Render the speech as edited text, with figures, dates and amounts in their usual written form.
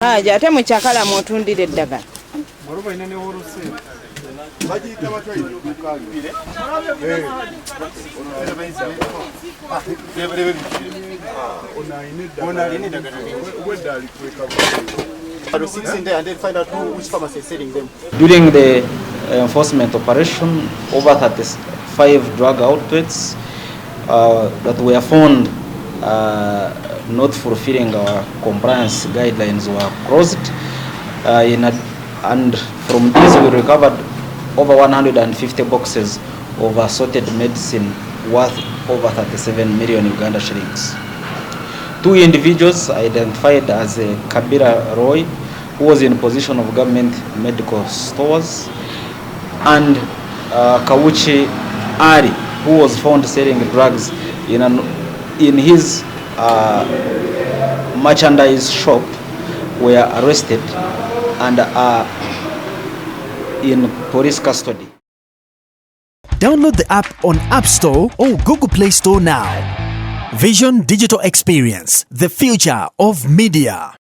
Aja ate mu kyakala mwotundira eddagala. During the enforcement operation, over 35 drug outlets that were found not fulfilling our compliance guidelines were closed, and from these we recovered over 150 boxes of assorted medicine worth over 37 million Uganda shillings. 2 individuals identified as Kabira Roy, who was in possession of government medical stores, and Kawuchi Ari, who was found selling drugs in his merchandise shop, were arrested and are in police custody. Download the app on App Store or Google Play Store now. Vision Digital Experience, the future of media.